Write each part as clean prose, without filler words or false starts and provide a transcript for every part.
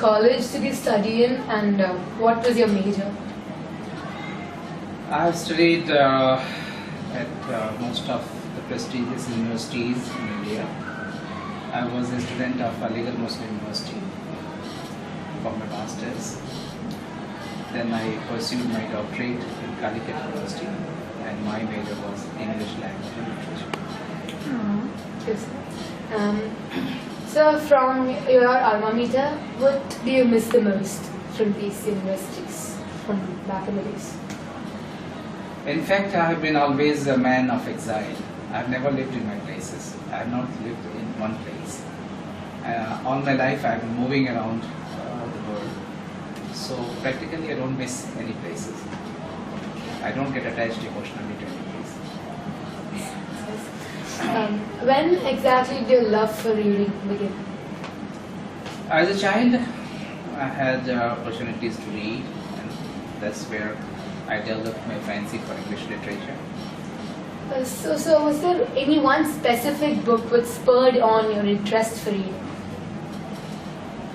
college did you study in, and what was your major? I have studied at most of the prestigious universities in India. I was a student of Legal Muslim University for my masters. Then I pursued my doctorate in Calicut University, and my major was English language and literature. Yes. So from your alma mater, what do you miss the most from these universities from back in the days? In fact, I have been always a man of exile. I have never lived in my places. I have not lived in one place. All my life I have been moving around the world. So practically I don't miss any places. I don't get attached emotionally to any place. When exactly did your love for reading begin? As a child, I had opportunities to read, and that's where I developed my fancy for English literature. So was there any one specific book which spurred on your interest for reading?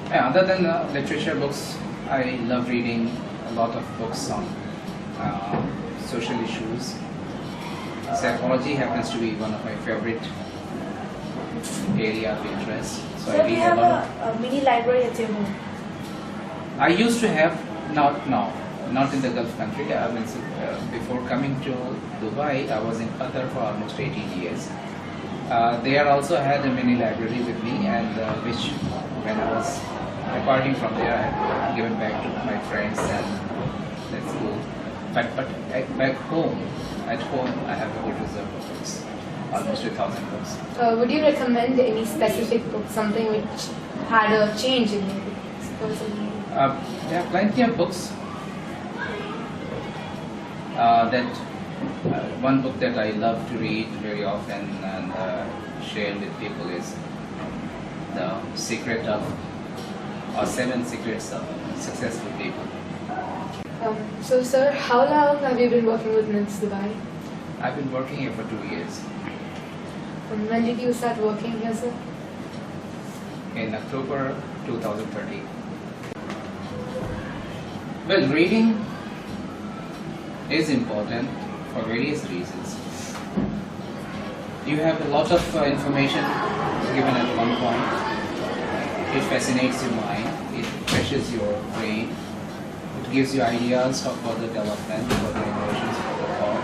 Yeah, other than literature books, I love reading a lot of books on social issues. Psychology happens to be one of my favorite area of interest. So do you have a mini library at your home? I used to have, not now, not in the Gulf country. I mean, before coming to Dubai, I was in Qatar for almost 18 years. There also had a mini library with me, and which, when I was departing from there, I had given back to my friends, and that's cool. But back home, at home, I have a good reserve of books, almost 1,000 books. Would you recommend any specific book, something which had a change in you? There are plenty of books. One book that I love to read very often and share with people is The Secret of, or 7 Secrets of Successful People. So sir, how long have you been working with NIMS Dubai? I've been working here for 2 years. And when did you start working here, sir? In October 2013. Well, reading is important for various reasons. You have a lot of information given at one point. It fascinates your mind, it refreshes your brain, it gives you ideas for further development, further innovations, further thought.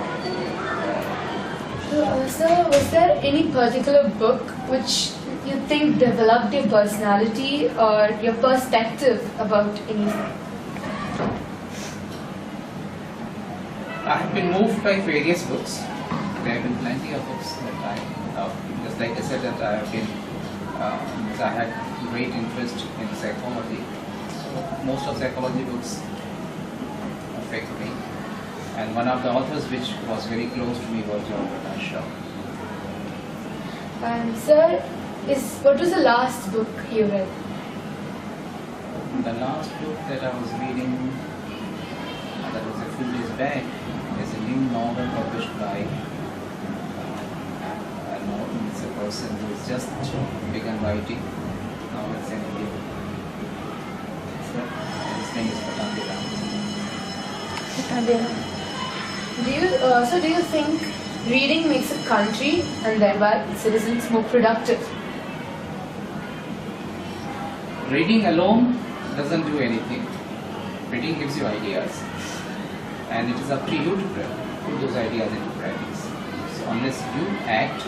Sir, was there any particular book which you think developed your personality or your perspective about anything? I have been moved by various books. There have been plenty of books that I, just like I said, that I have been, I had great interest in psychology. So most of psychology books affect me. And one of the authors which was very close to me was John Bernard Shaw. Sir, what was the last book you read? The last book that I was reading, that was a few days back, is a new novel published by it's a person who has just begun writing novels in India. And his name is Patandela. Do you think reading makes a country and thereby its citizens more productive? Reading alone doesn't do anything. Reading gives you ideas, and it is up to you to put those ideas into practice. So unless you act,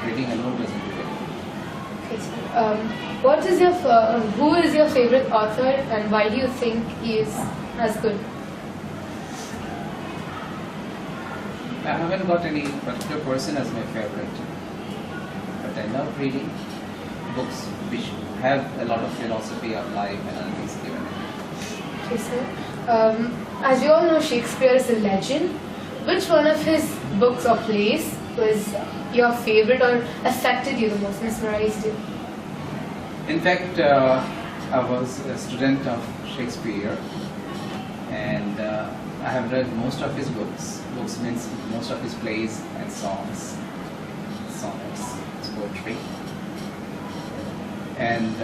reading alone doesn't do anything. Okay. Who is your favorite author, and why do you think he is as good? I haven't got any particular person as my favorite, but I love reading books which have a lot of philosophy of life and other things given in it. Okay, sir. As you all know, Shakespeare is a legend. Which one of his books or plays was your favorite or affected you the most, mesmerized you? In fact, I was a student of Shakespeare, and I have read most of his books. Books means most of his plays and songs, sonnets, poetry. And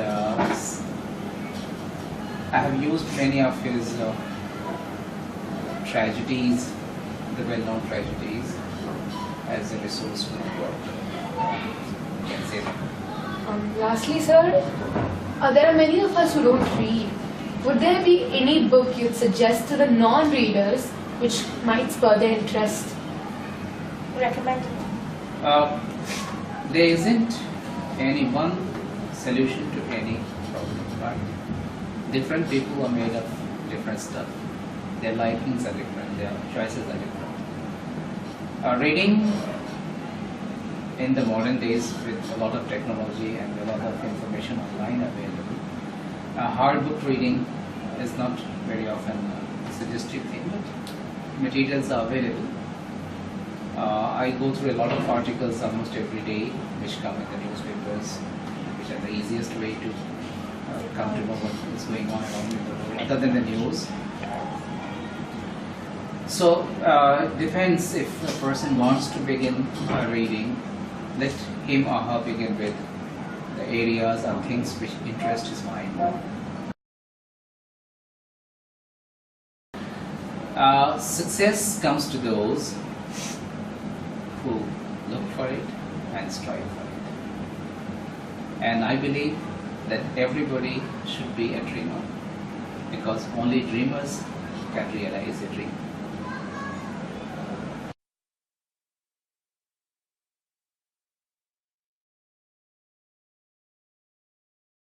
I have used many of his tragedies, the well-known tragedies, as a resource for my work. You can say that. Lastly, sir, there are many of us who don't read. Would there be any book you'd suggest to the non-readers which might spur their interest? Recommend. There isn't any one solution to any problem, right? Different people are made of different stuff. Their likings are different, their choices are different. Reading in the modern days with a lot of technology and a lot of information online available, hard book reading is not very often a suggested thing, but materials are available. I go through a lot of articles almost every day which come in the newspapers, which are the easiest way to come to know what is going on around in the world, other than the news. So it depends if a person wants to begin reading, let him or her begin with the areas or things which interest his mind. Success comes to those who look for it and strive for it. And I believe that everybody should be a dreamer, because only dreamers can realize a dream.